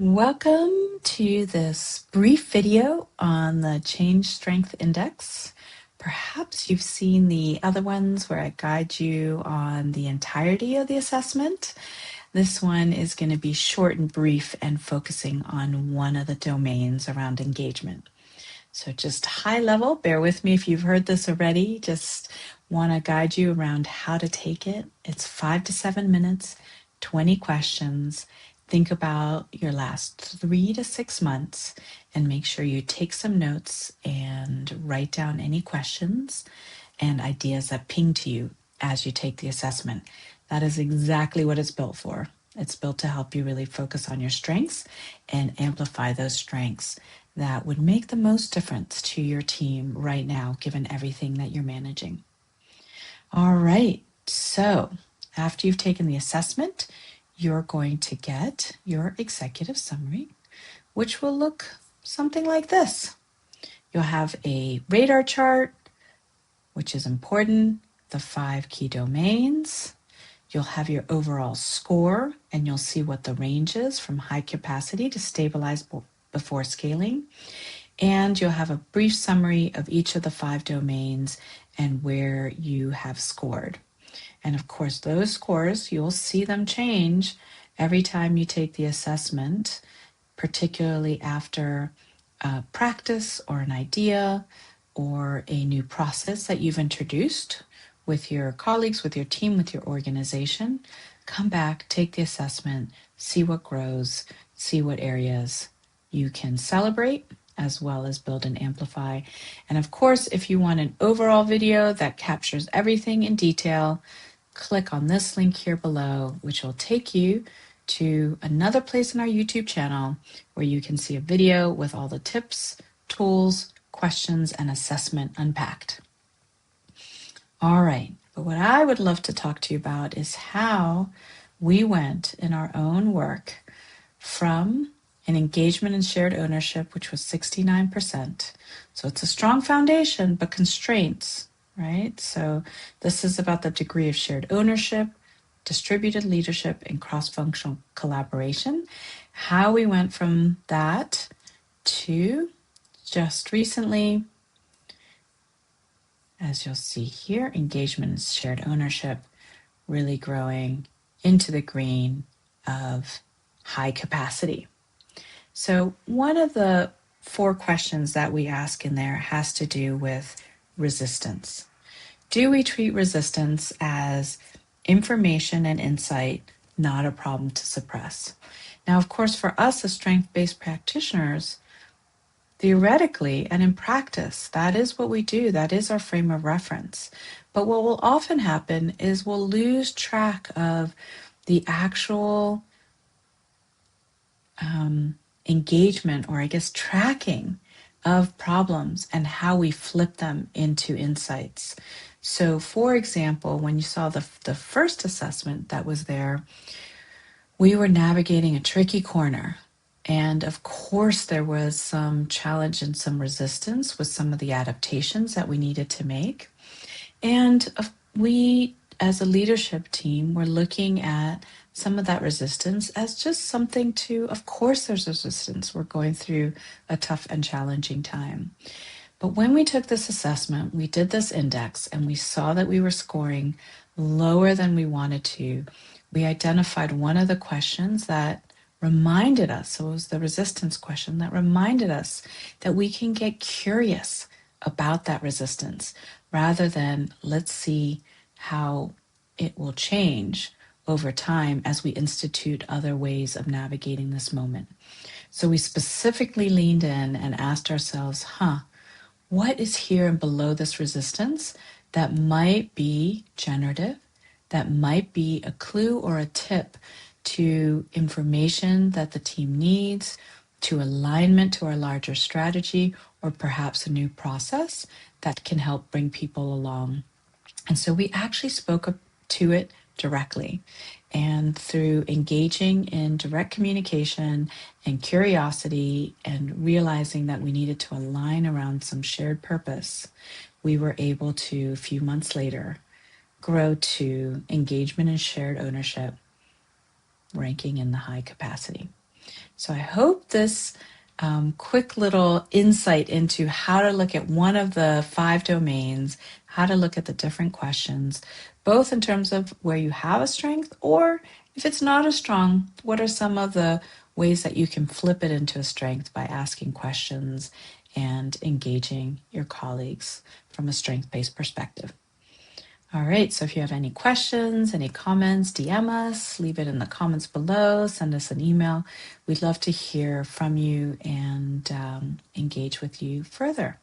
Welcome to this brief video on the Change Strength Index. Perhaps you've seen the other ones where I guide you on the entirety of the assessment. This one is going to be short and brief and focusing on one of the domains around engagement. So just high level, bear with me if you've heard this already, just want to guide you around how to take it. It's 5 to 7 minutes, 20 questions. Think about your last 3 to 6 months and make sure you take some notes and write down any questions and ideas that ping to you as you take the assessment. That is exactly what it's built for. It's built to help you really focus on your strengths and amplify those strengths that would make the most difference to your team right now, given everything that you're managing. All right, so after you've taken the assessment, you're going to get your executive summary, which will look something like this. You'll have a radar chart, which is important, the 5 key domains. You'll have your overall score, and you'll see what the range is from high capacity to stabilize before scaling. And you'll have a brief summary of each of the 5 domains and where you have scored. And of course, those scores, you'll see them change every time you take the assessment, particularly after practice or an idea or a new process that you've introduced with your colleagues, with your team, with your organization. Come back, take the assessment, see what grows, see what areas you can celebrate, as well as build and amplify. And of course, if you want an overall video that captures everything in detail, click on this link here below, which will take you to another place in our YouTube channel where you can see a video with all the tips, tools, questions, and assessment unpacked. All right, but what I would love to talk to you about is how we went in our own work from an engagement and shared ownership, which was 69%. So it's a strong foundation, but constraints, right? So this is about the degree of shared ownership, distributed leadership, and cross-functional collaboration. How we went from that to just recently, as you'll see here, engagement and shared ownership really growing into the green of high capacity. So one of the 4 questions that we ask in there has to do with resistance. Do we treat resistance as information and insight, not a problem to suppress? Now, of course, for us as strength-based practitioners, theoretically and in practice, that is what we do. That is our frame of reference. But what will often happen is we'll lose track of the actual engagement, or I guess tracking of problems and how we flip them into insights. So for example, when you saw the first assessment that was there, we were navigating a tricky corner. And of course, there was some challenge and some resistance with some of the adaptations that we needed to make. And we, as a leadership team, were looking at some of that resistance as just something to, of course there's resistance. We're going through a tough and challenging time. But when we took this assessment, we did this index and we saw that we were scoring lower than we wanted to. We identified one of the questions that reminded us, so it was the resistance question that reminded us that we can get curious about that resistance rather than let's see how it will change over time as we institute other ways of navigating this moment. So we specifically leaned in and asked ourselves, what is here and below this resistance that might be generative, that might be a clue or a tip to information that the team needs, to alignment to our larger strategy, or perhaps a new process that can help bring people along. And so we actually spoke to it directly. And through engaging in direct communication and curiosity and realizing that we needed to align around some shared purpose, we were able to, a few months later, grow to engagement and shared ownership, ranking in the high capacity. So I hope this quick little insight into how to look at one of the 5 domains, how to look at the different questions, both in terms of where you have a strength, or if it's not as strong, what are some of the ways that you can flip it into a strength by asking questions and engaging your colleagues from a strength-based perspective. All right, so if you have any questions, any comments, DM us, leave it in the comments below, send us an email. We'd love to hear from you and engage with you further.